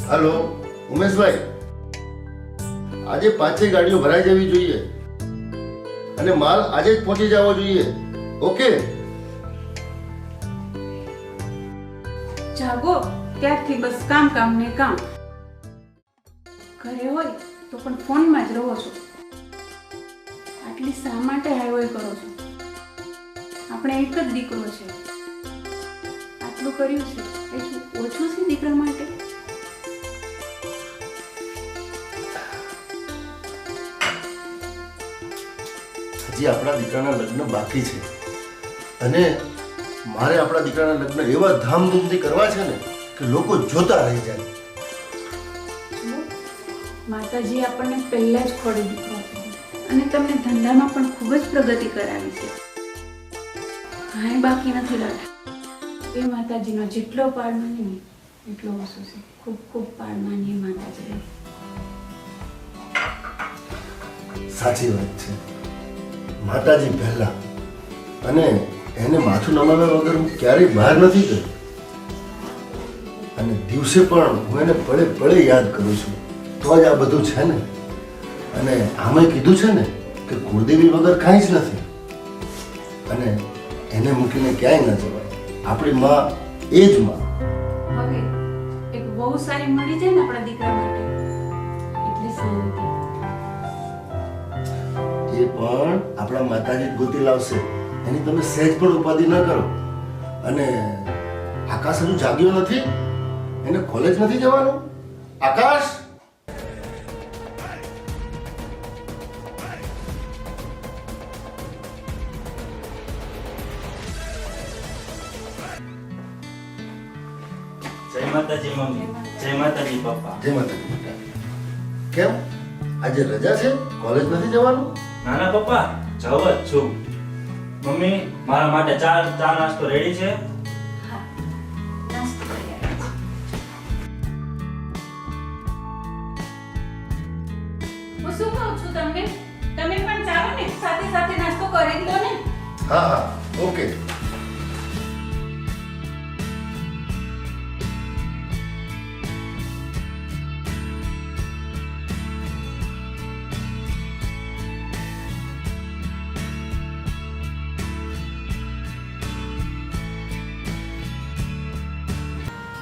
હાલો ઉમેશભાઈ, આજે 5 ગાડીઓ ભરાઈ જવી જોઈએ અને માલ આજે જ પહોંચી જવો જોઈએ. ઓકે? જાગો ત્યારથી બસ કામ કામ ને કામ. ઘરે હોય તો પણ ફોનમાં જ રહો છો. આટલી શા માટે હાઈવે કરો છો? આપણે એક જ દીકરો છે. આટલું કર્યું છે એ શું ઓછું છે દીકરા માટે? હજી આપણા દીકરાના લગ્ન બાકી છે અને મારે આપણા દીકરાના લગ્ન એવા ધામધૂમથી કરવા છે ને કે લોકો જોતા રહી જાય. માતાજી આપણને પહેલા જ ખોડી દીકરો આપ્યો અને તમને ધંધામાં પણ ખૂબ જ પ્રગતિ કરાવી છે. કાંઈ બાકી નથી લાગતું. એ માતાજીનો જેટલો પાર માની ને એટલો ઓછો છે. ખૂબ ખૂબ પાર માનીએ માતાજી. સાચી વાત છે. માતાજી પહેલા અને એને માથું નમાવ્યા વગર હું ક્યારેય બહાર નથી ગયો અને દિવસે પણ હું એને પળે પળે યાદ કરું છું. તો જ આ બધું છે ને. અને આમે કીધું છે ને કે કુળદેવી વગર કાંઈ જ નથી અને એને મૂકીને ક્યાંય ન જવાય. આપણી માં એ જ માં. હવે એક બહુ સારી મળી જાય ને આપણા દીકરા માટે એટલે શાંતિ. એ પણ આપણા માતાજી જ ગોતી લાવશે. એની તમે સહેજ પણ ઉપાધિ ન કરો. અને આકાશ હજુ જાગ્યો નથી? એને કોલેજ નથી જવાનું? આકાશ! જય માતાજી મમ્મી, જય માતાજી પપ્પા. જય માતાજી બેટા. કેમ આજે રજા છે? કોલેજ નથી જવાનું? નાના પપ્પા જાવ જ છું. મમ્મી મારા માટે ચા નાસ્તો રેડી છે? હા, નાસ્તો કરી આવ્યા છે. હું શું કહું છું તમને? તમે પણ ચાલો ને સાથે સાથે નાસ્તો કરી લો ને. હા હા, ઓકે.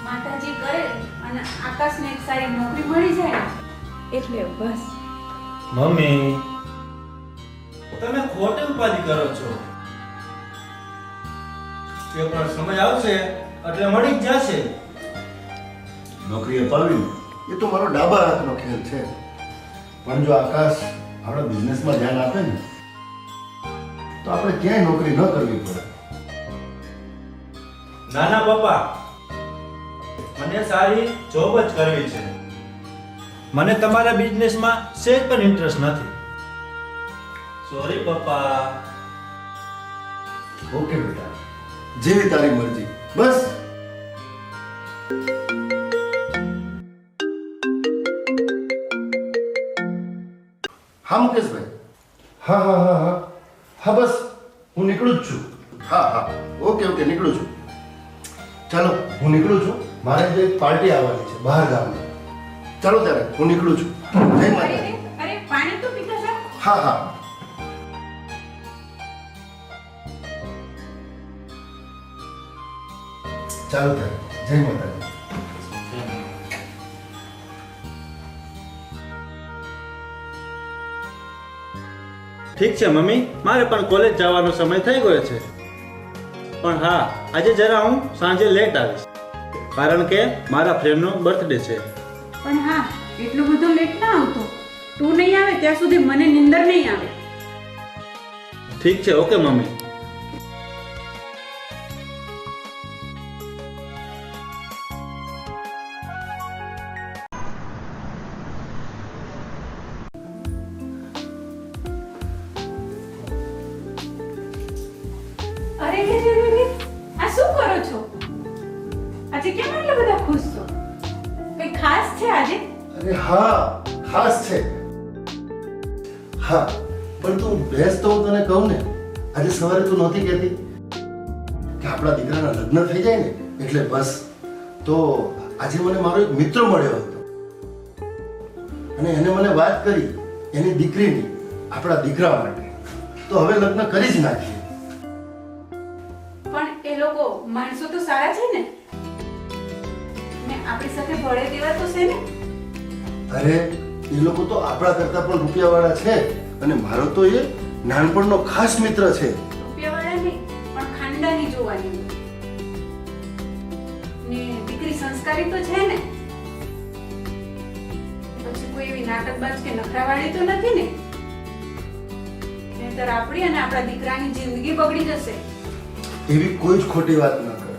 માતાજી કરે અને આકાશને એક સારી નોકરી મળી જાય ને એટલે બસ. મમ્મી તમે ખોટી ઉપાધિ કરો છો. એ પણ સમય આવશે એટલે મળી જ જશે. નોકરી અપાવી એ તો મારો ડાબા હાથનો ખેલ છે. પણ જો આકાશ આપણા બિઝનેસમાં ધ્યાન આપે ને તો આપણે ક્યાંય નોકરી ન કરવી પડે. નાના પપ્પા મને સારી જોબ જ કરવી છે. મને તમારા બિઝનેસમાં સેજ પણ ઇન્ટરેસ્ટ નથી. સોરી પપ્પા. ઓકે બેટા, જેવી તારી મરજી. બસ. હા મુકેશભાઈ. હા હા હા હા હા, બસ હું નીકળું જ છું. હા હા, ઓકે ઓકે, નીકળું છું. ચાલો હું નીકળું છું. મારે જે પાર્ટી આવવાની છે બહાર ગામની. ચાલો ત્યારે હું નીકળું છું. જય માતાજી. અરે પાણી તો પીતા જાઓ. હા હા. ચાલો ત્યારે જય માતાજી. ઠીક છે મમ્મી, મારે પણ કોલેજ જવાનો સમય થઈ ગયો છે. પણ હા, આજે જરા હું સાંજે લેટ આવીશ કારણ કે મારા ફ્રેન્ડનો બર્થડે છે. પણ હા, એટલું બધું લેટ ના આવતો. તું નહીં આવે ત્યાં સુધી મને નિંદર નહીં આવે. ઠીક છે, ઓકે મમ્મી. અરે રે રે રે રે, આ શું કરો છો? આજે કેમ આટલા બધા ખુશ છો? કઈ ખાસ છે આજે? અરે હા, ખાસ છે. હા, પણ તું બેસ તો હું તને કહું ને. આજે સવારે તું નહોતી કહેતી કે આપણા દીકરાના લગ્ન થઈ જાય ને એટલે બસ. તો આજે મને મારો એક મિત્ર મળ્યો હતો અને એને મને વાત કરી એની દીકરીની આપણા દીકરા માટે, તો હવે લગ્ન કરી જ નાખીએ. પણ એ લોકો માણસો તો સારા છે ને આપણી સાથે ભળે તેવા તો છે ને. અરે એ લોકો તો આપણા કરતા પણ રૂપિયાવાળા છે, અને મારો તો એ નાનપણનો ખાસ મિત્ર છે. રૂપિયાવાળા નહીં, પણ ખાનદાની જોવાની ને દીકરી સંસ્કારી તો છે ને, પછી કોઈ એવી નાટકબાજ કે નખરાવાળી તો નથી ને, નહીંતર આપણી અને આપણા દીકરાની જિંદગી બગડી જશે. એવી કોઈ જ ખોટી વાત ન કરે.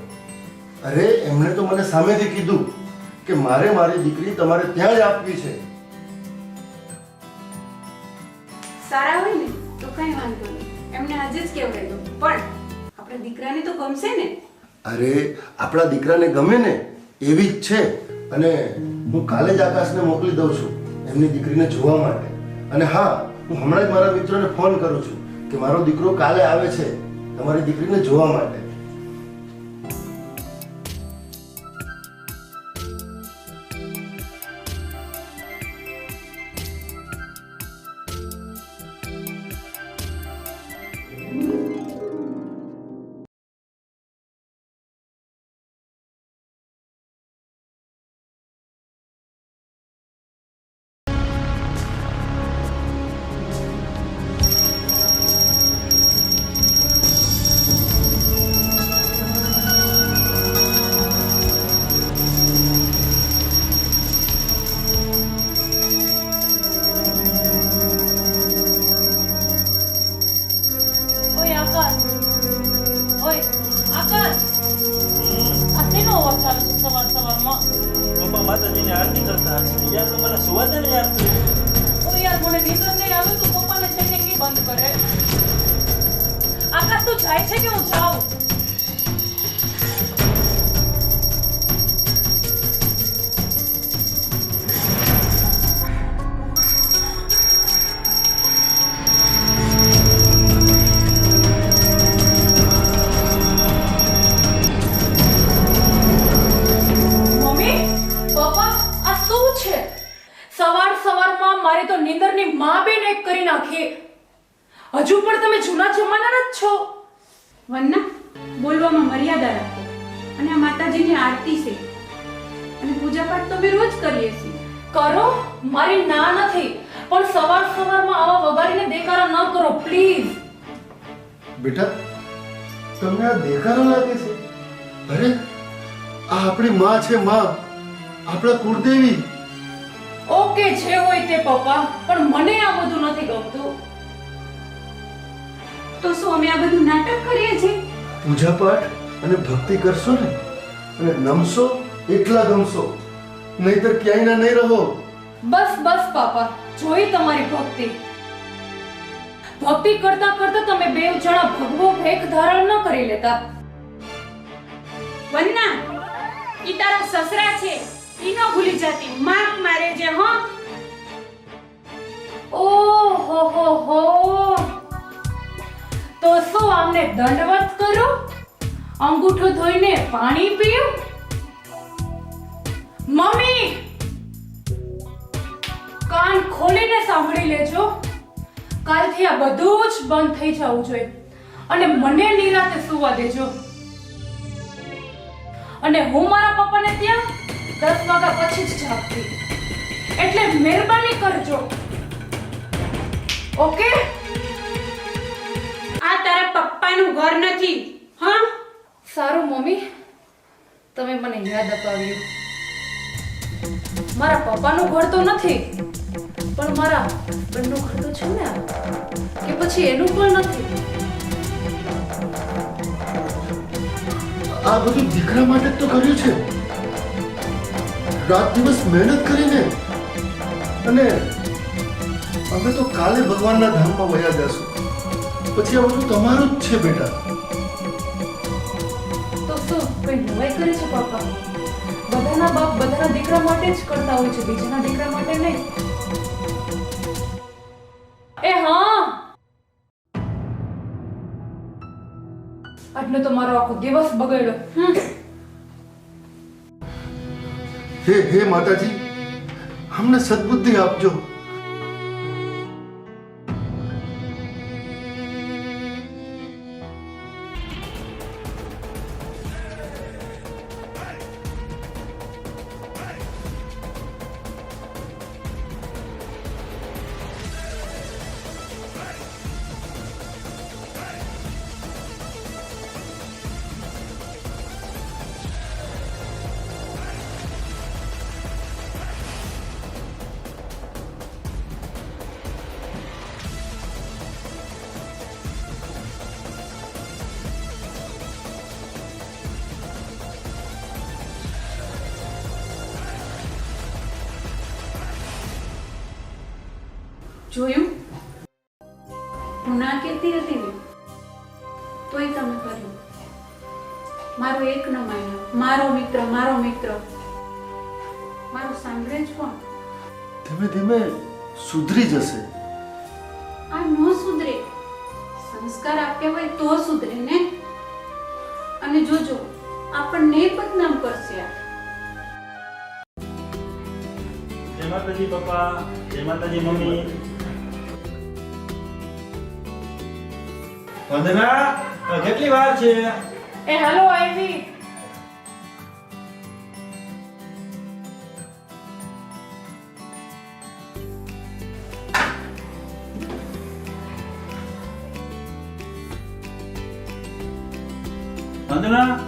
અરે એમણે તો મને સામેથી કીધું કે મારે મારી દીકરી તમારે ત્યાં જ આપવી છે. સારા હોય ને તો કઈ વાંધો નહીં, એમને આજે જ કહેવાય દો, પણ આપણા દીકરાને તો ગમશે ને. અરે આપણા દીકરાને ગમે ને એવી જ છે, અને હું કાલે જ આકાશને મોકલી દઉં છું એમની દીકરીને જોવા માટે. અને હા, હું હમણાં જ મારા મિત્રોને ફોન કરું છું કે મારો દીકરો કાલે આવે છે તમારી દીકરીને જોવા માટે. પપ્પા માતાજીની આરતી કરતા હશે યાર, તો મને સુવા દે ને યાર. ઓ યાર મને નીંદર નહીં આવે તો પપ્પાને થઈને કી બંધ કરે. આકાશ તું જાય છે કે હું જાઉં? મારી તો નીંદરની માં બેન એક કરી નાખી. હજુ પણ તમે જૂના જમાનાના જ છો. વન્ના, બોલવામાં મર્યાદા રાખો. અને આ માતાજીની આરતી છે અને પૂજા પાઠ તો અમે રોજ કરીએ છીએ. કરો, મારી ના નથી, પણ સવાર સવારમાં આવા વગાડીને દેખાડા ન કરો પ્લીઝ. બેટા, તમને આ દેખાડો લાગે છે? અરે આ આપણી માં છે, માં, આપણા કુળદેવી. ઓકે જે હોય તે પપ્પા, પણ મને આ બધું નથી ગમતું. તો શું અમે આ બધું નાટક કરીએ છીએ? પૂજા પાઠ અને ભક્તિ કરશો ને, અને નમશો એટલા ગમશો, નહીતર ક્યાંય ના નહીં રહો. બસ બસ પાપા, જોઈ તમારી ભક્તિ. ભક્તિ કરતા કરતા તમે બે જણા ભગવો ભેખ ધારણ ન કરી લેતા. વન્ના, ઈ તારા સસરા છે, ઈ ન ભૂલી જાતી. માર મારે જે હો. ઓહો હો હો, તો શું આમને દંડવત કરો? અંગૂઠો ધોઈને પાણી પીઓ? મમ્મી, કાન ખોલીને સાંભળી લેજો. કાલથી આ બધું જ બંધ થઈ જવું જોઈએ અને મને નિરાતે સુવા દેજો. અને હું મારા પપ્પાને ત્યાં 10 વાગ્યા પછી જ જાગતી, એટલે મહેરબાની કરજો. ઓકે? આ તારા પપ્પાનું ઘર નથી. હા, સારું મમ્મી, તમે મને યાદ અપાવ્યું. મારા પપ્પાનું ઘર તો નથી, પણ મારા હસબન્ડનું ઘર તો છે ને. કે પછી એનું પણ નથી? આ બધું દીકરા માટે જ તો કર્યું છે, રાત દિવસ મહેનત કરીને. અને અમે તો કાલે ભગવાનના ધામમાં વયા જશું, પછી આ બધું તમારું જ છે બેટા. તો શું કોઈ નવાઈ કરી છે પપ્પા? બધાના બાપ બધાના દીકરા માટે જ કરતા હોય છે, બીજાના દીકરા માટે નહીં. એ હા, આટલો તો મારો આખો દિવસ બગડ્યો. હે હે માતાજી, અમને સદબુદ્ધિ આપજો. જોયું? હું ના કહેતી હતી ને, તોય તમે કર્યું. મારો એક ન માન્યો. મારો મિત્ર, મારો મિત્ર. મારું સાંભળે જ કોણ? ધીમે ધીમે સુધરી જશે. આ ન સુધરે. સંસ્કાર આપ્યા હોય તો સુધરે ને. અને જોજો, આપણને બદનામ કરશે આ. જય માતાજી પપ્પા, જય માતાજી મમ્મી. વંદના, કેટલી વાર છે? એ હાલો આવી. વંદના,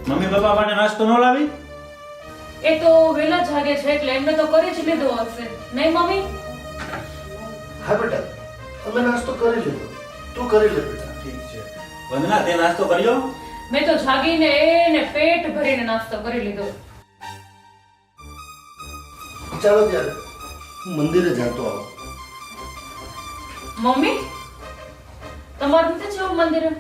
મમ્મી પપ્પા માટે નાસ્તો ન લાવી? એ તો વેલા જાગે છે એટલે એમને તો કરી જ લીધો હશે નહીં મમ્મી? હા બેટા, અમે નાસ્તો કરી લીધો. તું કરી લે બેટા. ઠીક છે. વંદના, તે નાસ્તો કર્યો? મેં તો જાગીને એને પેટ ભરીને નાસ્તો કરી લીધો. ચાલો ત્યારે હું મંદિરે જતો આવું. મમ્મી તમારે નથી જવું મંદિરે?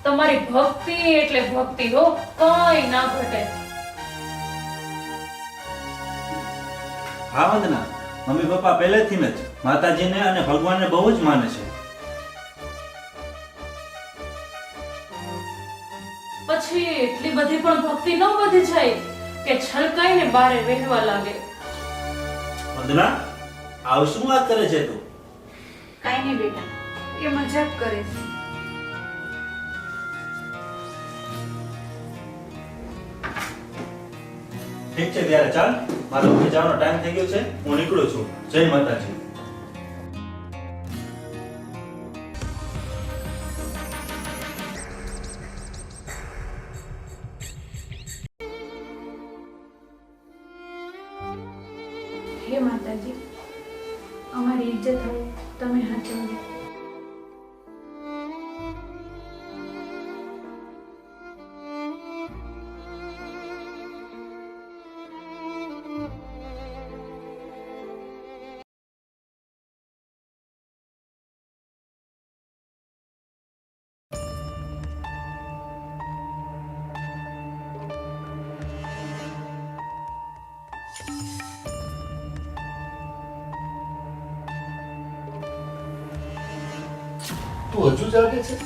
તમારી ભક્તિ એટલે ભક્તિ હો, કઈ ના ઘટે. હા વંદના, મમ્મી પપ્પા પહેલેથી જ માતાજીને અને ભગવાનને બહુ જ માને છે. પછી એટલી બધી પણ ભક્તિ ન વધી જાય કે છલકાઈને બારે વહેવા લાગે. વંદના, આવ શું વાત કરે છે તું? કાંઈ નહીં બેટા, એ મજાક કરે છે. ઠીક છે ત્યારે ચાલ, મારો ઓફિસ જવાનો ટાઈમ થઈ ગયો છે, હું નીકળું છું. જય માતાજી. હે માતાજી, અમારી ઇજ્જત હોય તમે હાચવજો. તું હજુ જાગે છે?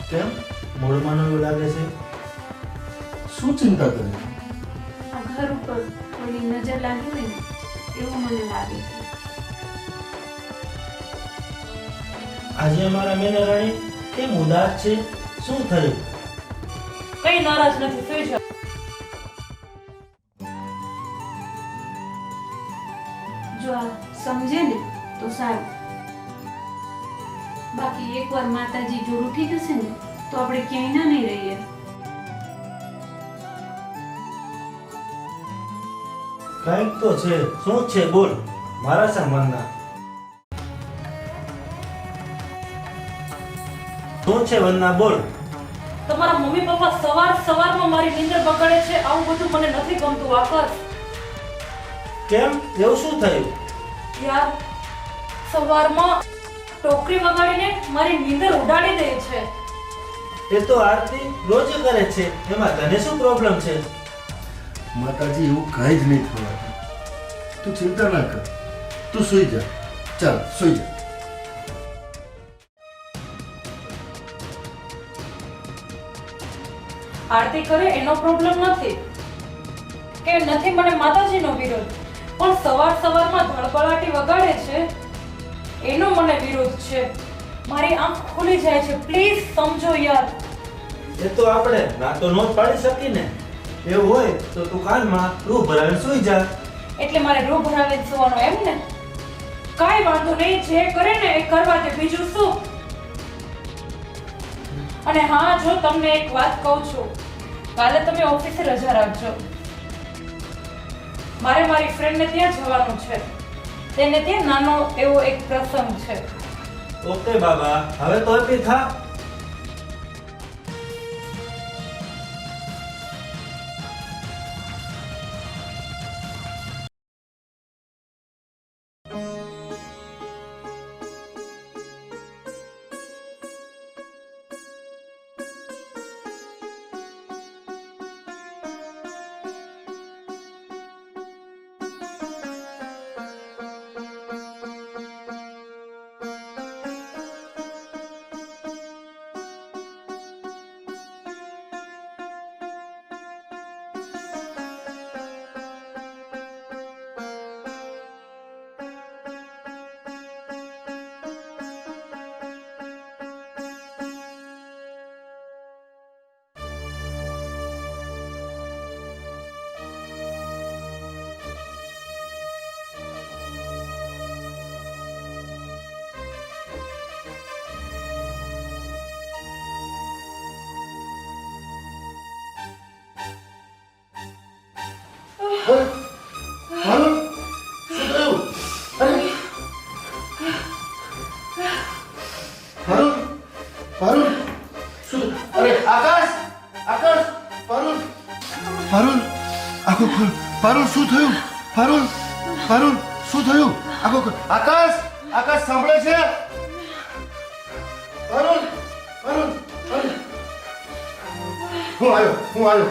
કેમ? મોડમાં એવું લાગે છે? શું ચિંતા કરે? આ ઘર ઉપર કોઈની નજર લાગી હોય ને એવું મને લાગે છે. આજે અમારા મેના રાણી કેમ ઉદાસ છે? શું થયું? કઈ નારાજ નથી, સુઈ જાઓ. જો આ સમજે ને તો સારું. બાકી એકવાર માતાજી જો ઉઠી જશે ને તો આપણે ક્યાંય ના નહીં રહીએ. કંઈક તો છે. શું છે બોલ, મારા સામાનના. શું છે વંદના, બોલ. તમારા મમ્મી પપ્પા સવારમાં મારી નીંદર બગાડે છે. આવું બધું મને નથી ગમતું આકાશ. કેમ, એવું શું થયું? યાર, સવારમાં ટોકરી વગાડીને મારી નીંદર ઉડાડી દે છે. એ તો આરતી રોજ કરે છે, એમાં તને શું પ્રોબ્લેમ છે? માતાજી એવું કાંઈ જ નહીં થવાનું. તું ચિંતા ના કર. તું સૂઈ જા. ચાલ સૂઈ જા. આરતી કરે એનો પ્રોબ્લેમ નથી કે નથી મને માતાજીનો વિરોધ, પણ સવારમાં ધડપડાટી વગાડે છે એનો મને વિરોધ છે. મારી આંખ ખુલી જાય છે, પ્લીઝ સમજો યાર. એ તો આપણે ના તો નો જ પાડી શકીએ ને. એવું હોય તો તું કાનમાં રૂ ભરાવીને સૂઈ જા. એટલે મારે રૂ ભરાવે જ સુવાનો એમ ને? કાંઈ વાંધો નહીં, જે કરે ને એ કરવા દે, બીજું શું. અને હા, જો તમને એક વાત કહું છું, કાલે તમે ઓફિસે રજા રાખજો. મારે મારી ફ્રેન્ડને ત્યાં જવાનું છે. તેને ત્યાં નાનો એવો એક પ્રસંગ છે. ઓકે બાબા, હવે તો હેપી થા. હાલો, શું થયું? અરે પારુલ, પારુલ, શું? અરે આકાશ, આકાશ, પારુલ, પારુલ, આખો ખોલ. પારુલ, શું થયું? પારુલ, પારુલ, શું થયું? આખો ખોલ. આકાશ, આકાશ સાંભળે છે? પારુલ, પારુલ, પારુલ. હું આવ્યો.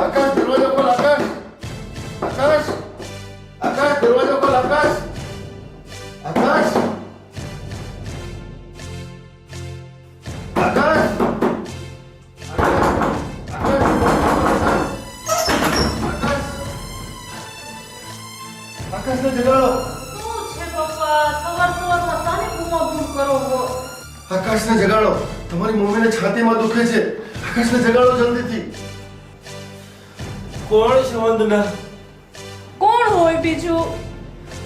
આકાશ, દરવાજો ખોલ. આકાશ, આકાશ, આકાશ, દરવાજો ખોલ. આકાશ, આકાશ, આકાશ, આકાશને જગાડો. શું છે પપ્પા, સવારમાં સાની બૂમાબૂમ કરો છો? આકાશને જગાડો. તમારી મમ્મીને છાતીમાં દુખે છે. આકાશને જગાડો જલ્દીથી. કોણ છે વંદના? કોણ હોય બીજું?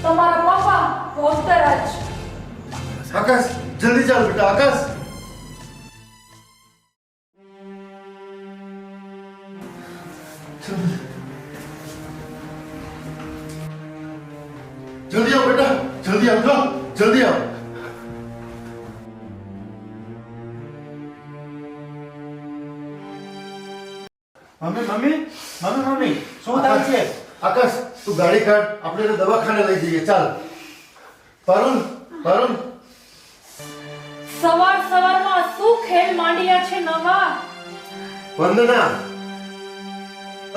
તમારા પપ્પા ભોગતરાજ. આકાશ, જલ્દી ચાલ બેટા. આકાશ, જલ્દી આવ બેટા. જલ્દી આવજો. જલ્દી આવ. મમ્મી, શું થાય છે? આકાશ, તું ગાડી કાઢ. આપણે એને દવાખાને લઈ જઈએ. ચાલ. પારુલ, પારુલ, સવારમાં શું ખેલ માંડ્યા છે નવા? વંદના,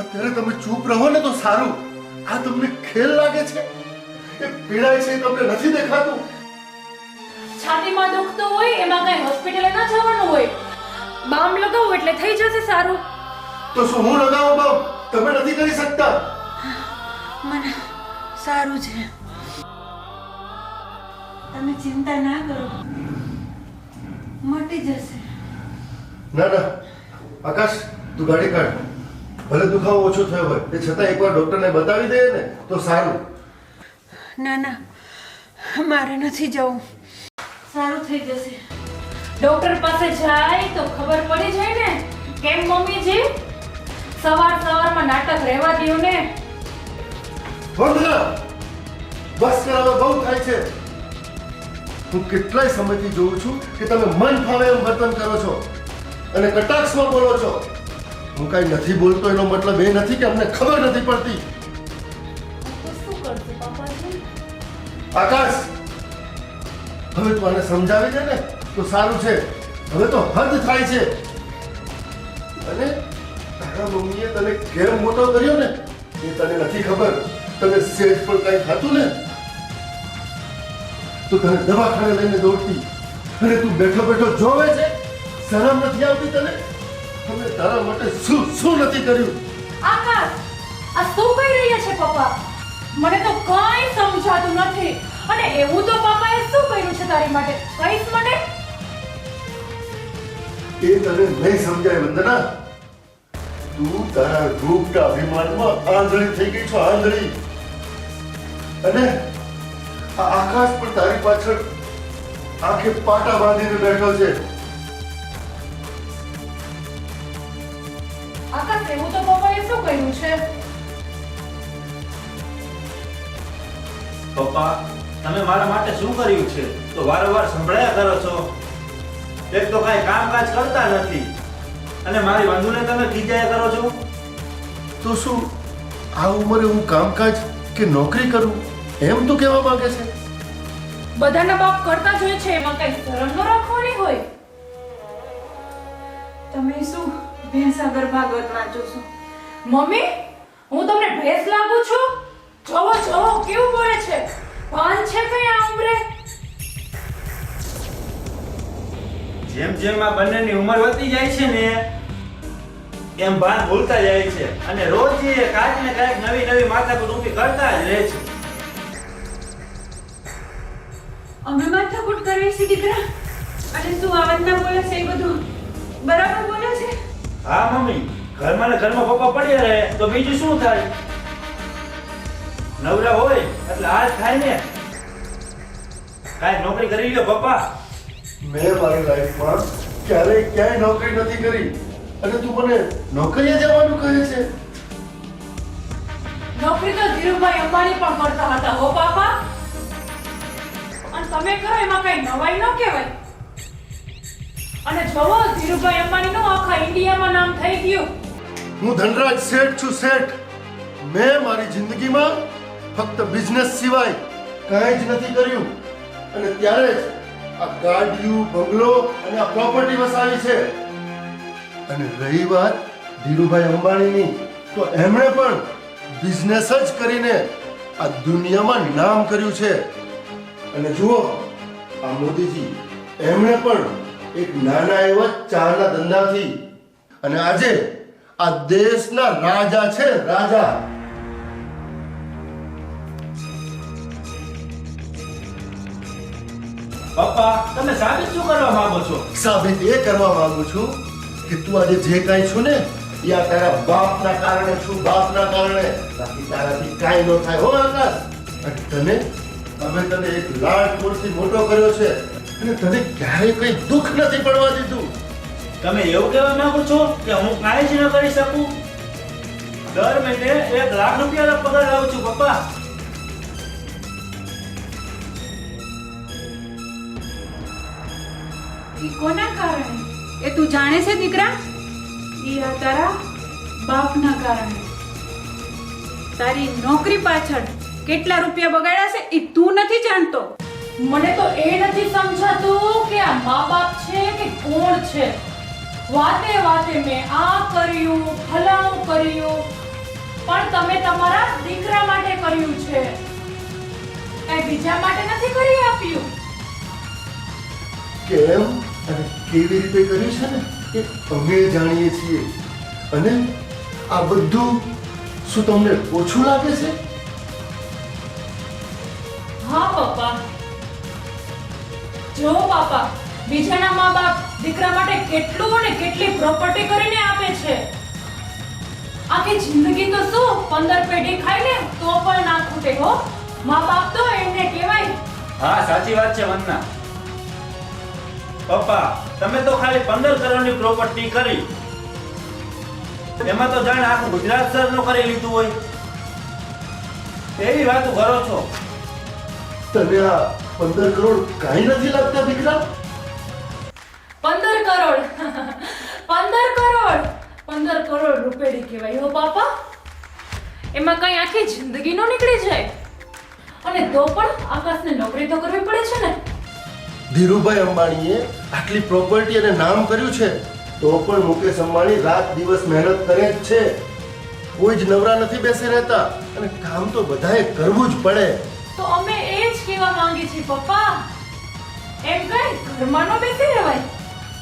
અત્યારે તમે ચૂપ રહો ને તો સારું. આ તમને ખેલ લાગે છે? એ પીડાય છે એ તમને નથી દેખાતું? છાતીમાં દુખતું હોય એમાં કઈ હોસ્પિટલે ના જવાનું હોય. બામ લગાવો એટલે થઈ જશે સારું. તો શું હું લગાવું બાપ? તમે નથી કરી શકતા? મને સારું છે, તમે ચિંતા ના કરો, મટી જશે. ના ના આકાશ, તું ગાડી કાઢ. ભલે દુખાવો ઓછો થયો હોય એ છતાં એકવાર ડોક્ટરને બતાવી દે ને તો સારું. ના ના, મારે નથી જવું, સારું થઈ જશે. ડોક્ટર પાસે જાય તો ખબર પડી જાય ને. કેમ મમ્મીજી, સવારમાં નાટક રહેવા દ્યો ને. વંદના, બસ કરાવે, બહુ થાય છે. હું કેટલાય સમયથી જોઉં છું કે તમે મન ફાવે એમ વર્તન કરો છો અને કટાક્ષમાં બોલો છો. હું કાંઈ નથી બોલતો એનો મતલબ એ નથી કે અમને ખબર નથી પડતી. તો શું કરશે પાપાજી? આકાશ, હવે તું આને સમજાવી દે ને તો સારું છે. હવે તો હદ થાય છે. અને તારા મમ્મીએ તને કેમ મોટો કર્યો ને એ તને નથી ખબર. તને સેજ પણ કઈ થતું ને તો તને દવાખાને લઈને દોડતી, અને તું બેઠો બેઠો જોવે છે. શરમ નથી આવતી તને? અમે તારા માટે શું શું નથી કર્યું? આકાશ, આ શું કહી રહ્યા છે પપ્પા? મને તો કાંઈ સમજાતું નથી. અને એવું તો પપ્પાએ શું કર્યું છે તારી માટે? કહીશ મને? એ તને નહીં સમજાય વંદના. તું તારા રૂપના અભિમાનમાં આંધળી થઈ ગઈ છો, આંધળી. અને આ આકાશ પણ તારી પાછળ આંખે પાટા બાંધીને બેઠો છે. આકાશ, એવું તો પપ્પાએ શું કર્યું છે? પપ્પા, તમે મારા માટે શું કર્યું છે તો વારંવાર સંભળાયા કરો છો? એક તો કાંઈ કામકાજ કરતા નથી અને મારી બંધુને તમે ખીજાયા કરો છો. તો શું આ ઉંમરે હું કામકાજ કે નોકરી કરું એમ તું કહેવા માંગે છે? બધાના બાપ કરતા જ હોય છે, એમાં કઈ શરમ ન રાખવાની હોય. તમે શું ભેંસાગર ભાગવત વાંચો છો? મમ્મી, હું તમને ભેંસ લાગુ છું? જોવો જોવો કેવું બોલે છે. ભાન છે કઈ આ ઉંમરે? જેમ જેમ આ બંનેની ઉંમર વધતી જાય છે ને એમ ભાન ભૂલતા જાય છે અને રોજ એ કાંઈક ને કાંઈક નવી નવી માથાકૂટ ઊભી કરતા જ રહે છે. અમે માથાકૂટ કરીએ છીએ દીકરા? અને શું આ વાતના બોલે છે એ બધું બરાબર બોલે છે? હા મમ્મી, ઘરમાં ને ઘરમાં પપ્પા પડ્યા રહે તો બીજું શું થાય? નવરા હોય એટલે આ જ થાય ને. કાંઈક નોકરી કરી લ્યો પપ્પા. મેં મારી લાઈફમાં ક્યારેય ક્યાંય નોકરી નથી કરી, અને તું મને નોકરીએ જવાનું કહે છે? નોકરી તો ધીરુભાઈ અંબાણી પણ કરતા હતા હો પાપા. અને તમે કરો એમાં કઈ નવાઈ ન કહેવાય. અને જોવો, ધીરુભાઈ અંબાણીનું આખા ઇન્ડિયામાં નામ થઈ ગયું. હું ધનરાજ શેઠ છું, શેઠ. મેં મારી જિંદગીમાં ફક્ત બિઝનેસ સિવાય કાંઈ જ નથી કર્યું, અને ત્યારે જ આ ગાડીઓ, બંગલો અને આ પ્રોપર્ટી વસાવી છે. અને રહી વાત ધીરુભાઈ અંબાણીની, તો એમણે પણ બિઝનેસ જ કરીને આ દુનિયામાં નામ કર્યું છે. અને જુઓ આ મોદીજી, એમણે પણ એક નાના એવા ચાના ધંધાથી અને આજે આ દેશના રાજા છે, રાજા. પપ્પા, તમે સાબિત શું કરવા માંગો છો? સાબિત એ કરવા માંગુ છું કે તું આજે જે કાંઈ છું ને એ આ તારા બાપના કારણે છું, બાપના કારણે. બાકી તારાથી કાંઈ ન થાય હો આકાશ. અને તને એક લાડકોડથી મોટો કર્યો છે, અને તને ક્યારેય કંઈ દુઃખ નથી પડવા દીધું. તમે એવું કહેવા માંગો છો કે હું કાંઈ જ ન કરી શકું? દર મહિને 1 લાખ રૂપિયાનો પગાર લાવું છું પપ્પા. એ કોના કારણે? એ તું જાણે છે દીકરા? એ આ તારા બાપના કારણે. તારી નોકરી પાછળ કેટલા રૂપિયા બગાડ્યા છે એ તું નથી જાણતો. મને તો એ નથી સમજાતું કે આ મા બાપ છે કે કોણ છે. વાતે વાતે મેં આ કર્યું, ફલાણું કર્યું, પણ તમે તમારા દીકરા માટે કર્યું છે, કઈ બીજા માટે નથી કરી આપ્યું. કેમ અને કેવી રીતે કર્યું છે ને એ અમે જાણીએ છીએ. અને આ બધું શું તમને ઓછું લાગે છે? હા પપ્પા, જો પાપા, બીજાના મા બાપ દીકરા માટે કેટલું અને કેટલી પ્રોપર્ટી કરીને આપે છે. આખી જિંદગી તો શું 15 પેઢી ખાઈ લે તો પણ ના ખૂટે હો. મા બાપ તો એમને કહેવાય. હા, સાચી વાત છે વંદના. પપ્પા, તમે તો ખાલી 15 કરોડની પ્રોપર્ટી કરી, એમાં તો જાણે આખું ગુજરાત સરનું કરી લીધું હોય એવી વાતો કરો છો. તને આ 15 કરોડ કાંઈ નથી લાગતા દીકરા? 15 કરોડ 15 કરોડ રૂપિયા કહેવાય હો પાપા. એમાં કઈ આખી જિંદગી નો નીકળી જાય. અને તો પણ આકાશને નોકરી તો કરવી પડે છે ને. ધીરુભાઈ અંબાણીએ આટલી પ્રોપર્ટી અને નામ કર્યું છે, તો પણ મુકેશ અંબાણી રાત દિવસ મહેનત કરે જ છે. કોઈ જ નવરા નથી બેસી રહેતા અને કામ તો બધાએ કરવું જ પડે. તો અમે એ જ કહેવા માંગી છીએ પપ્પા. એમ કઈ ઘરમાં ન બેસી રહેવાય,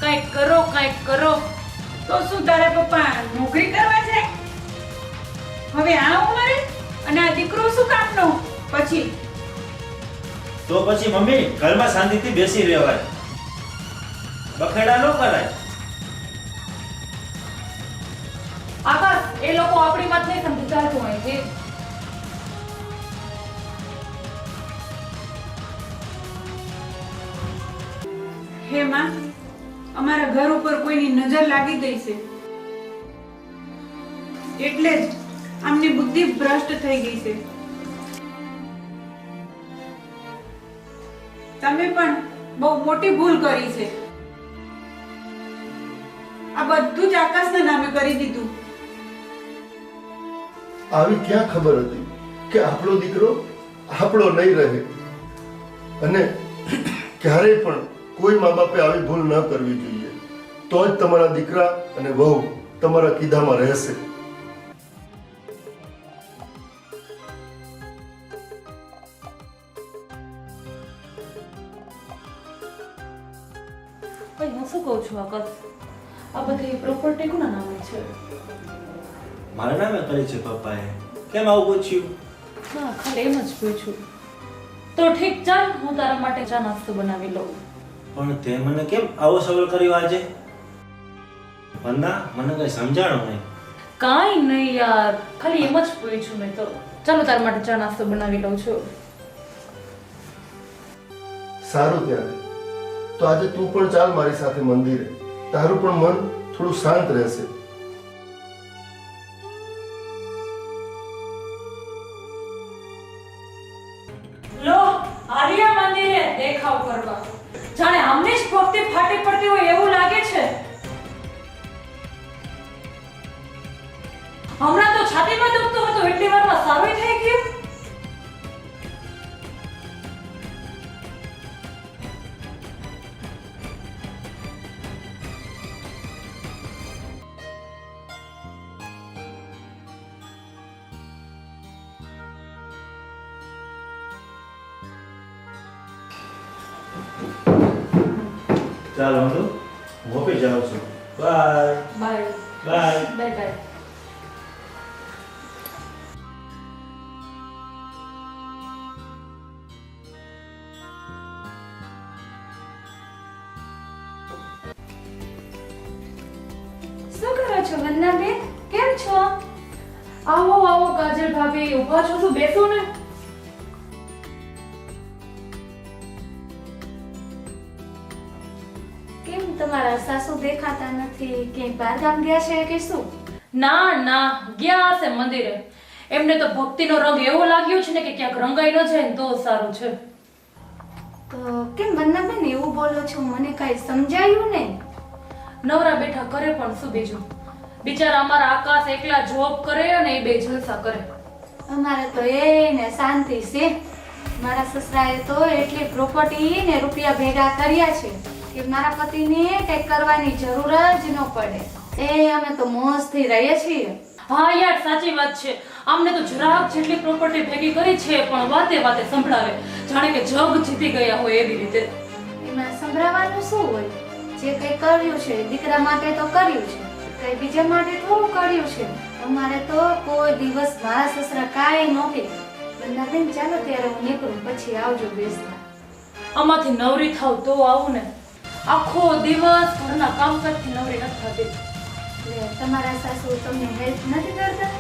કંઈક કરો કંઈક કરો. તો શું તારા પપ્પા નોકરી કરવા જાય? હવે આ ઉંમરે અને આ દીકરો શું કામનો? પછી તો પછી મમ્મી ઘરમાં શાંતિથી બેસી રહેવાય, બખેડા ન કરાય. આકાશ, એ લોકો આપણી વાત નહીં સમજતા હોય છે. હે માં, અમારા ઘર ઉપર કોઈની નજર લાગી ગઈ છે એટલે જ આમની બુદ્ધિ ભ્રષ્ટ થઈ ગઈ છે. તમે પણ બહુ મોટી ભૂલ કરી છે. આ બધું જ આકાશના નામે કરી દીધું. આવી ક્યાં ખબર હતી કે આપણો દીકરો આપણો નહીં રહે અને ક્યારેય પણ કોઈ મા બાપે આવી ભૂલ ન કરવી જોઈએ. તો જ તમારા દીકરા અને વહુ તમારા કીધામાં રહેશે. ભાઈ હું શું કહું છું આકાશ, આ બધી પ્રોપર્ટી કોના નામે છે? મારા નામે કરી છે પપ્પાએ. કેમ આવું પૂછ્યું? ના, ખાલી એમ જ પૂછ્યું. તો ઠીક, ચાલ હું તારા માટે ચા નાસ્તો બનાવી લઉં. પણ તે મને કેમ આવો સવાલ કર્યો આજે? વંદના, મને કઈ સમજાણો નહીં. કાંઈ નહીં યાર, ખાલી એમ જ પૂછ્યું મેં તો. ચાલો તારા માટે ચા નાસ્તો બનાવી લઉં છું. સારું ત્યારે તો આજે તું પણ ચાલ મારી સાથે મંદિરે. તારું પણ મન થોડું શાંત રહેશે. લો, આર્યા મંદિરે દેખાવ કરવા. જાણે આમને જ ભક્તિ ફાટી પડતી હોય એવું લાગે છે. હમણાં તો છાતીમાં દુખતું હતું, એટલી વારમાં સારું થઈ ગયું. ચાલો હું ઓફિસ જાઉં છું. Bye bye bye. Bye bye. શું કરો છો વંદનાબેન? કેમ છો? આવો આવો કાજલ ભાભી, ઊભા છો તો બેસો ને. કેમ તમારા સાસુ દેખાતા નથી? ક્યાંય બહારગામ ગયા છે કે શું? ના ના, ગયા હશે મંદિરે. એમને તો ભક્તિનો રંગ એવો લાગ્યો છે ને કે ક્યાંક રંગાઈ ન જાય ને તો સારું છે. તો કેમ વંદનાબેન એવું બોલો છો? મને કઈ સમજાયું નહીં. નવરા બેઠા કરે પણ શું બીજું. બિચારા અમારા આકાશ એકલા જોબ કરે અને એ બે જલસા કરે. અમારે તો એને શાંતિ છે. મારા સસરાએ તો એટલી પ્રોપર્ટી ને રૂપિયા ભેગા કર્યા છે કે મારા પતિને કઈ કરવાની જરૂર જ ન પડે. અમે તો મોજથી રહીએ છીએ. હા યાર, સાચી વાત છે. આમને તો જરાક જેટલી પ્રોપર્ટી ભેગી કરી છે પણ વાતે વાતે સંભળાવે, જાણે કે જગ જીતી ગયા હોય એવી રીતે. એમાં સંભળાવાનું શું હોય? જે કઈ કર્યું છે દીકરા માટે તો કર્યું છે, કઈ બીજા માટે થોડું કર્યું છે. અમારે તો કોઈ દિવસ મારા સસરા કાંઈ ન કે. વંદનાબેન ચાલો ત્યારે હું નીકળું, પછી આવજો બેસવા. આમાંથી નવરી થાવ તો આવું ને. આખો દિવસ ઘરના કામકાજથી નવરી નથી થતી. એટલે તમારા સાસુ તમને હેલ્પ નથી કરતા?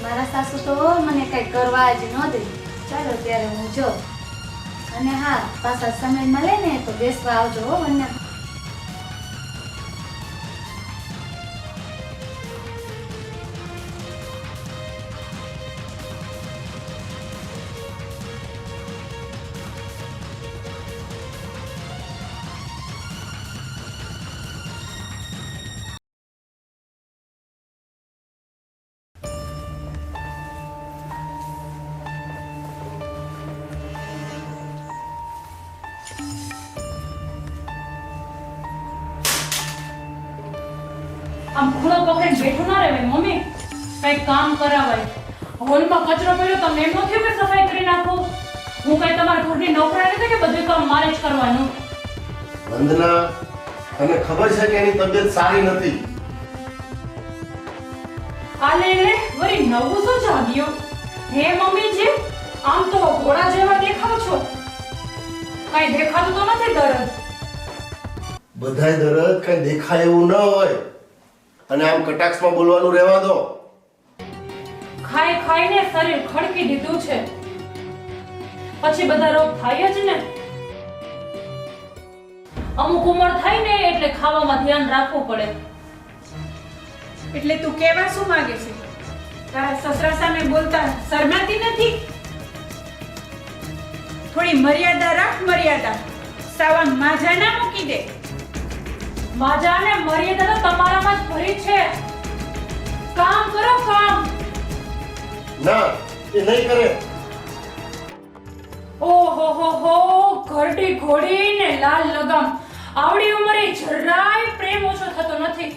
મારા સાસુ તો મને કઈ કરવા જ ન દે. ચાલો ત્યારે હું જો. અને હા, પાછા સમય મળે ને તો બેસવા આવજો હો વંદના. આમ ખૂણો પકડીને બેઠું ના રહેવાય મમ્મી. કંઈક કામ કરાવાય. હોલમાં કચરો પડ્યો તમને એમ ન થયું કે સફાઈ કરી નાખો? હું કઈ તમારા ઘરની નોકરાણી નથી કે બધું કામ મારે જ કરવાનું? વંદના, તને ખબર છે કે એની તબિયત સારી નથી. આ લે વળી નવું શું જાગ્યું? હે મમ્મીજી, આમ તો ઘોડા જેવા દેખાવ છો. કઈ દેખાતું તો નથી દરદ. બધાય દરદ કઈ દેખાય એવું ન હોય. અને આમ કટાક્ષમાં બોલવાનું રહેવા દો. ખાઈ ખાઈને શરીર ખડકી દીધું છે. પછી બધા રોગ થાય જ ને. અમુક ઉંમર થાય ને એટલે ખાવામાં ધ્યાન રાખવું પડે. એટલે તું કેવા શું માંગે છે? તારા સસરા સામે બોલતા શરમાતી નથી? થોડી મર્યાદા રાખ, મર્યાદા. સાવા માજા ના મૂકી દે. માજા ને મર્યાદા તો તમારામાં જ ભરી છે. કામ કરો કામ. ના, એ નહીં કરે. ઓહો હો હો, ઘરડી ઘોડી ને લાલ લગામ. આવડી ઉંમરે જરાય પ્રેમ ઓછો થતો નથી.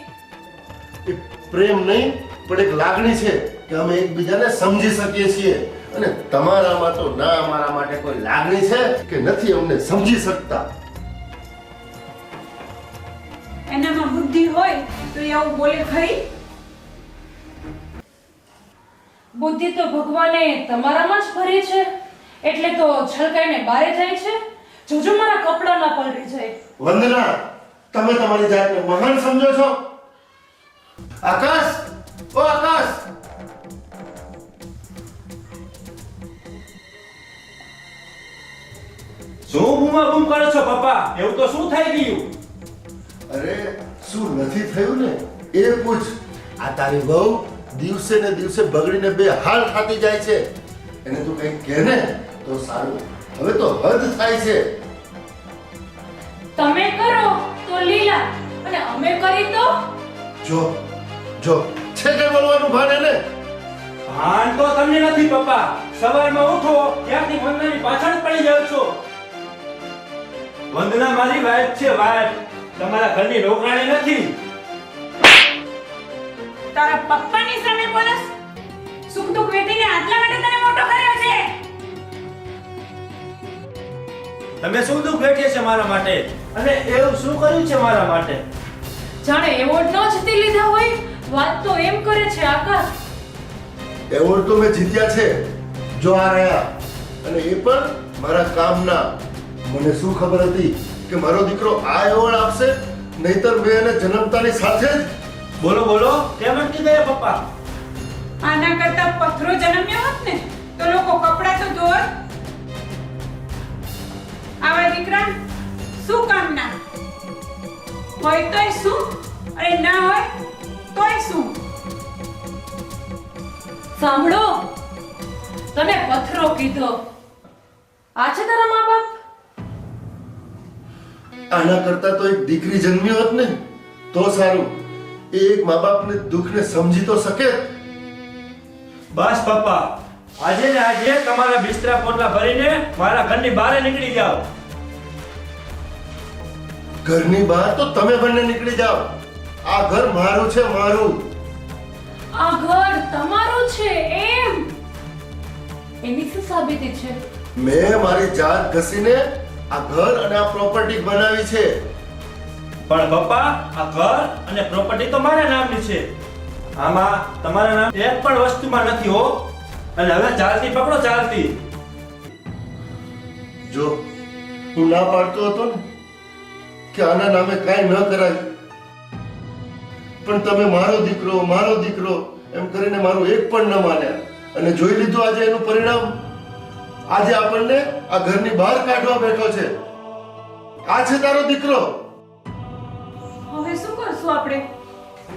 એ પ્રેમ નહીં, પણ એક લાગણી છે કે અમે એકબીજાને સમજી શકીએ છીએ. અને તમારામાં તો ના અમારા માટે કોઈ લાગણી છે કે નથી અમને સમજી શકતા. એનામાં બુદ્ધિ હોય તો એ આવું બોલે ખરી? બુદ્ધિ તો ભગવાને તમારામાં જ ભરી છે, એટલે તો છલકાઈને બારે જાય છે. જોજો મારા કપડા ના પલળી જાય. વંદના, તમે તમારી જાતને મહાન સમજો છો? આકાશ, ઓ આકાશ! શું બૂમા બૂમ કરો છો પપ્પા? એવું તો શું થઈ ગયું? અરે શું નથી થયું ને એ પૂછ. આ તારી બહુ દિવસે ને દિવસે બગડીને બે હાલ ખાતી જાય છે. એને તું કંઈક કહે ને તો સારું. હવે તો હદ થાય છે. તમે કરો તો લીલા અને અમે કરી તો જો જો છે કે બોલવાનું ભાન એને. ભાન તો તમને નથી પપ્પા. સવારમાં ઉઠો ત્યારથી વંદનાની પાછળ જ પડી જાવ છો. વંદના મારી વાઈફ છે, વાઈફ. તમારા ઘરની નોકરાણી નથી. તારા પપ્પાની સામે બોલસ? સુખ દુઃખ વેઠીને આટલા માટે તને મોટો કર્યો છે. તમે શું દુઃખ વેઠીએ છે મારા માટે? અને એવું શું કર્યું છે મારા માટે? જાણે એવોર્ડ ન જીતી લીધા હોય. વાત તો એમ કરે છે આકાશ. એવોર્ડ તો મેં જીત્યા છે. જો આ રહ્યા. અને એ પણ મારા કામના. મને શું ખબર હતી કે મારો દીકરો આ એવોર્ડ આપશે? નહીતર મેં એને જન્મતાની સાથે જ. બોલો બોલો, કેમ અટકી ગયા પપ્પા? આના કરતા પથરો જન્મ્યો હોત ને તો લોકો કપડા તો ધોત. આવા દીકરા શું કામના? હોય તોય શું, અરે ના હોય તોય શું? સાંભળો, તને પથરો કીધો. આ છે તારા મા બાપ? આના કરતા તો એક દીકરી જન્મી હોત ને તો સારું. એ એક મા બાપને દુઃખને સમજી તો શકે. બસ પપ્પા, આજે ને આજે તમારા બિસ્તરા પોટલા ભરીને મારા ઘરની બહાર નીકળી જાઓ. ઘરની બહાર તો તમે બંને નીકળી જાઓ. આ ઘર મારું છે, મારું. આ ઘર તમારું છે એમ? એની શું સાબિતી છે? મેં મારી જાત ઘસીને આ ઘર અને આ પ્રોપર્ટી બનાવી છે. પણ પપ્પા, આ ઘર અને પ્રોપર્ટી તો મારા નામની છે. આમાં તમારા નામ એક પણ વસ્તુમાં નથી હો. અને હવે ચાલતી પકડો, ચાલતી. જો હું ના પાડતો હતો ને કે આના નામે કાંઈ ન કરાય, પણ તમે મારો દીકરો એમ કરીને મારું એક પણ ન માન્યા. અને જોઈ લીધું આજે એનું પરિણામ. આજે આપણને આ ઘરની બહાર કાઢવા બેઠો છે. આ છે તારો દીકરો. હવે શું કરશું આપણે?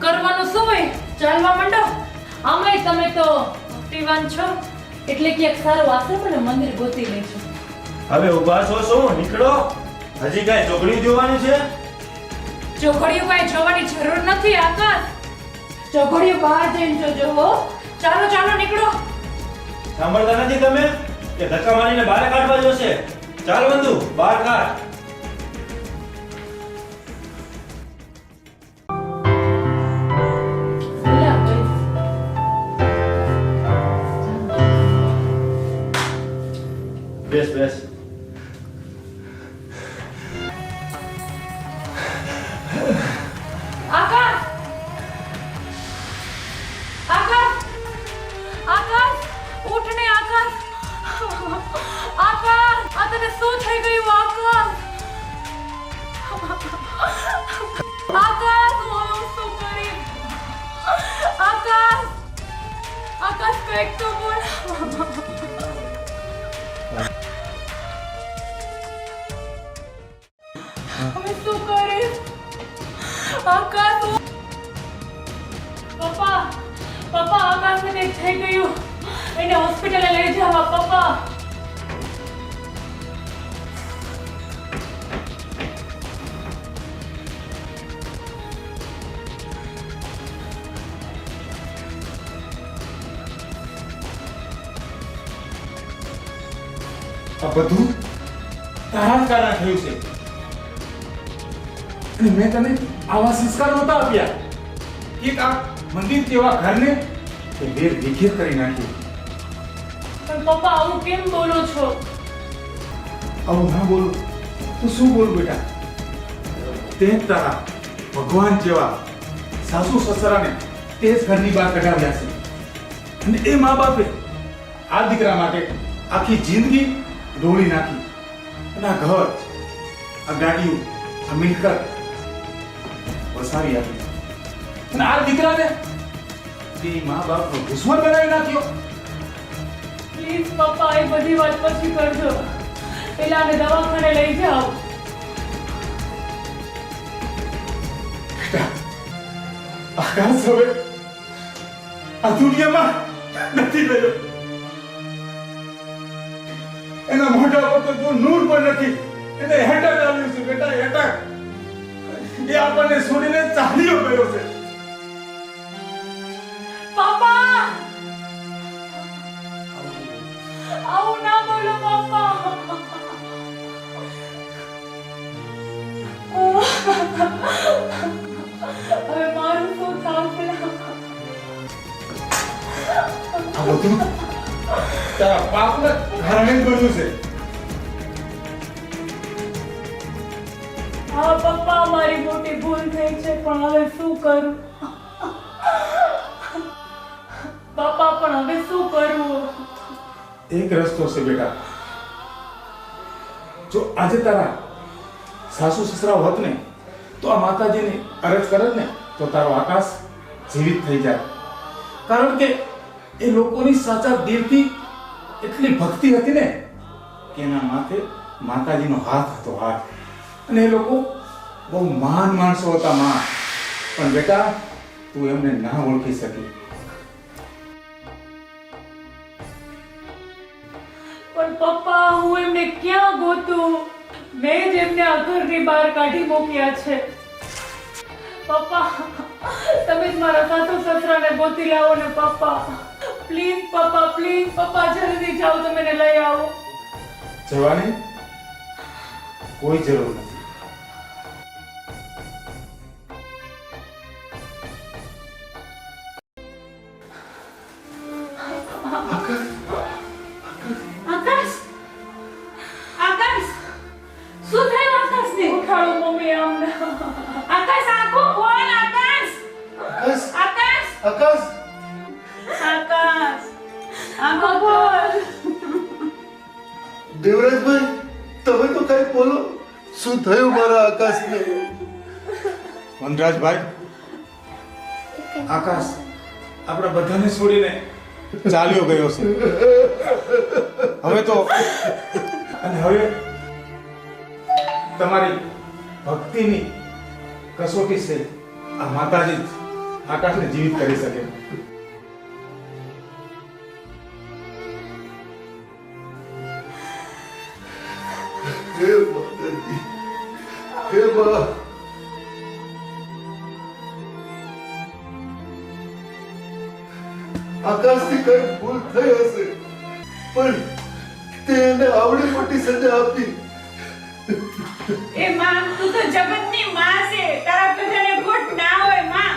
કરવાનું શું હોય? ચાલવા માંડો. આમાંય તમે તો ભક્તિવાન છો, એટલે ક્યાંક સારું આશ્રમ અને મંદિર ગોતી લેજો. હવે ઊભા છો શું? નીકળો. હજી કાંઈ ચોકડી જોવાની છે? ચોઘડિયું કાંઈ જોવાની જરૂર નથી આકાશ. ચોઘડિયું બહાર જઈને જોજો હો. ચાલો ચાલો નીકળો. સાંભળતા નથી તમે કે ધક્કા મારીને બહાર કાઢવા જોશે? ચાલ બંધુ, બહાર કાઢ. બેસ બેસ. આકાશ! આકાશ! આકાશ! ઉઠ ને આકાશ! આકાશ! આ તને શું થઈ ગયું આકાશ? આકાશ! હું હવે શું કરીશ? આકાશ! આકાશ કંઈક તો બોલ. હવે શું કરીશ? આકાશ! પપ્પા! પપ્પા, આકાશને કંઈક થઈ ગયું. એને હોસ્પિટલે લઈ જાઓ પપ્પા. આ બધું તારા જ કારણે થયું છે અને મેં તને આવા સંસ્કાર નહોતા આપ્યા. એક આ મંદિર જેવા ઘરને તે વેર વિખેર કરી નાખ્યું. પણ પપ્પા આવું કેમ બોલો છો? આવું ના બોલું તો શું બોલું બેટા? તે તારા ભગવાન જેવા સાસુ સસરાને તે જ ઘરની બહાર કઢાવ્યા છે અને એ મા બાપે આ દીકરા માટે આખી જિંદગી ડોળી નાખી અને આ ઘર, આ ગાડીઓ, આ મિલકત વસાવી આપી અને આ દીકરાને તે મા બાપનો દુશ્મન બનાવી નાખ્યો. પ્લીઝ પપ્પા, એ બધી વાત પછી કરજો. પહેલા આને દવાખાને લઈ જાઓ. બેટા, આકાશ હવે આ દુનિયામાં નથી રહ્યો. એના મોઢા પર તો નૂર પણ નથી. એને એટેક આવ્યું છે બેટા, એટેક. એ આપણને છોડીને ચાલ્યો ગયો છે. પપ્પા! આવું ના બોલો પપ્પા. હવે મારું શું થશે? આ બધું તારા પાપના કારણે જ બન્યું છે. હા પપ્પા, મારી મોટી ભૂલ થઈ છે, પણ હવે શું કરું? પપ્પા, પણ હવે શું કરવું? એક રસ્તો છે બેટા. જો આજે તારા સાસુ સસરા હોત ને તો આ માતાજીની અરજ કરત ને તો તારો આકાશ જીવિત થઈ જાય. કારણ કે એ લોકોની સાચા દિલથી એટલી ભક્તિ હતી ને કે એના માથે માતાજીનો હાથ હતો, હાથ. અને એ લોકો બહુ મહાન માણસો હતા, માં. પણ બેટા, તું એમને ના ઓળખી શકી. પણ પપ્પા, હું એમને ક્યાં ગોતું? મેં જ એમને આ ઘરની બહાર કાઢી મૂક્યા છે. પપ્પા, તમે જ મારા સાસુ સસરાને ગોતી લાવો ને પપ્પા. પ્લીઝ પપ્પા, પ્લીઝ પપ્પા, જલ્દી જાઓ, તમે એને લઈ આવો. જવાની કોઈ જરૂર નથી. આકાશ! આકાશ! શું થયું આકાશને? ઉઠાડો મમ્મી આમને. આકાશ, આંખો ખોલ આકાશ! આકાશ! આકાશ! આકાશ! આકાશ! આંખો ખોલ! દેવરાજભાઈ, તમે તો કઈ બોલો. શું થયું મારા આકાશને? વનરાજભાઈ, આકાશ આપણા બધાને છોડીને ચાલ્યો ગયો છે. હવે તો અને હવે તમારી ભક્તિની કસોટી છે. આ માતાજી જ આકાશને જીવિત કરી શકે. હે માતાજી, હે મા. આકાશથી કઈ ભૂલ થઈ હશે, પણ તેને આવડી મોટી સજા આપી. એ માં, તું તો જગતની માં છે. તારા બધાને ગોઠ ના હોય માં.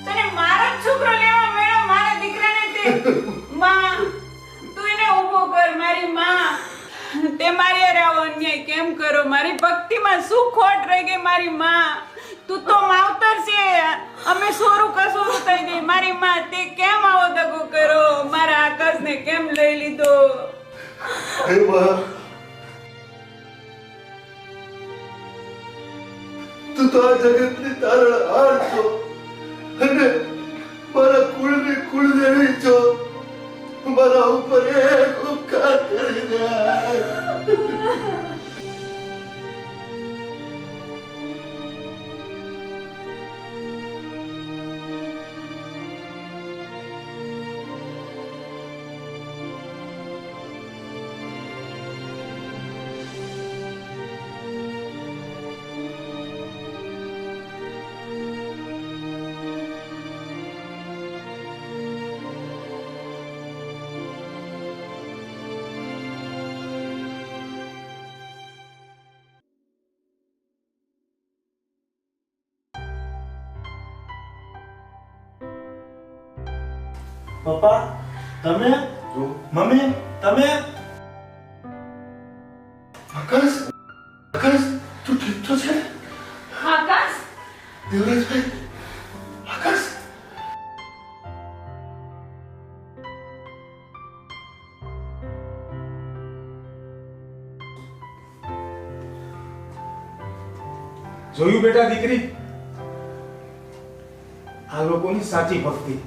તને મારો જ છોકરો લેવા મળ્યો, મારા મારી ભક્તિમાં શું ખોટ રહી ગઈ મારી માં? તું તો માવતર છે, અમે સોરું કસોરું થઈ ગઈ. મારી માં તે કેમ આવો દગો કરો? મારા આકાશને કેમ લઈ લીધો? હે માં, તું તો આ જગતની તારણહાર છો અને મારા કુળની કુળદેવી છો. મારા ઉપર એક ઉપકાર કરી દે. પપ્પા તમે, મમ્મી તમે. આકાશ, આકાશ, તું ઠીક તો છે? આકાશ, દેવરાજભાઈ, આકાશ. જોયું બેટા દીકરી, આ લોકોની સાચી ભક્તિ.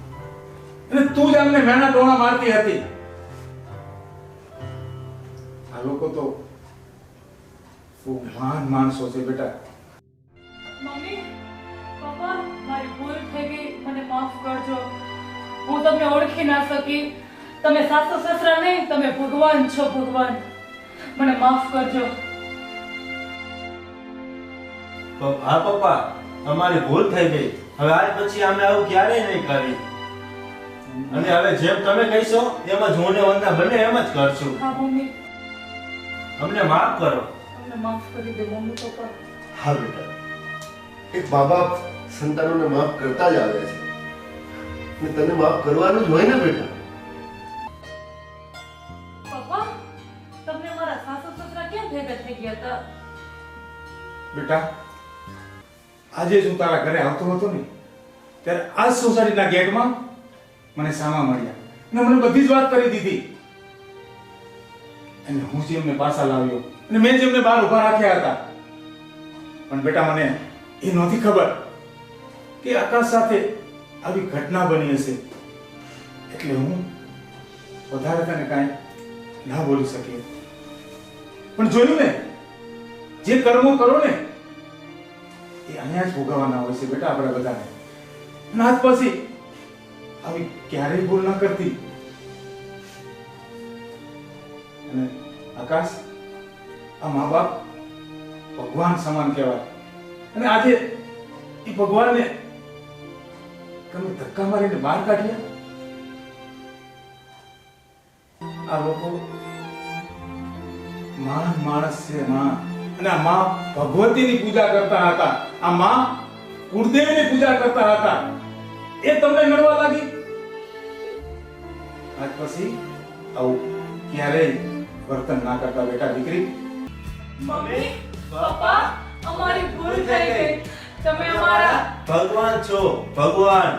અને તું જ અમને મેણા ટોણા મારતી હતી. આ લોકો તો ખૂબ મહાન માણસો છે બેટા. મમ્મી પપ્પા મારી ભૂલ થઈ ગઈ, મને માફ કરજો. હું તમને ઓળખી ના શકી. તમે સાસુ સસરા નહીં, તમે ભગવાન છો, ભગવાન. મને માફ કરજો. હા પપ્પા, અમારી ભૂલ થઈ ગઈ. હવે આજ પછી અમે આવું ક્યારેય નહીં કરી. અને હવે જેમ તમે કહીશો એમ જ હું ને વંદના બંને એમ જ કરશું. હા મમ્મી, અમને માફ કરો. અમને માફ કરી દે મમ્મી પપ્પા. હા બેટા, એક મા બાપ સંતાનોને માફ કરતા જ આવે છે અને તને માફ કરવાનું જ હોય ને બેટા. પપ્પા તમને મારા સાસુ સસરા કેમ ભેગા થઈ ગયા હતા? બેટા, આજે જ હું તારા ઘરે આવતો હતો ને, ત્યારે આ જ સોસાયટીના ગેટમાં મને સામા મળ્યા અને મને બધી જ વાત કરી દીધી. અને હું જ એમને પાછા લાવ્યો અને મેં જ એમને બહાર ઊભા રાખ્યા હતા. પણ બેટા, મને એ નહોતી ખબર કે આકાશ સાથે આવી ઘટના બની હશે. એટલે હું વધારે તને કાંઈ ના બોલી શકી. પણ જોયું ને, જે કર્મો કરો ને એ અહીંયા જ ભોગવવાના હોય છે બેટા, આપણે બધાને. અને આજ પછી આવી ક્યારેય ભૂલ ના કરતી. અને આકાશ, આ મા બાપ ભગવાન સમાન કહેવાય. અને આજે એ ભગવાનને તમે ધક્કા મારીને બહાર કાઢ્યા. આ લોકો મહાન માણસ છે માં. અને આ માં ભગવતીની પૂજા કરતા હતા, આ માં કુળદેવીની પૂજા કરતા હતા. એ તમને નડવા લાગી. આજ પછી આવું ક્યારેય વર્તન ના કરતા બેટા દીકરી. મમ્મી પપ્પા અમારી ભૂલ થઈ ગઈ. તમે અમારા ભગવાન છો, ભગવાન.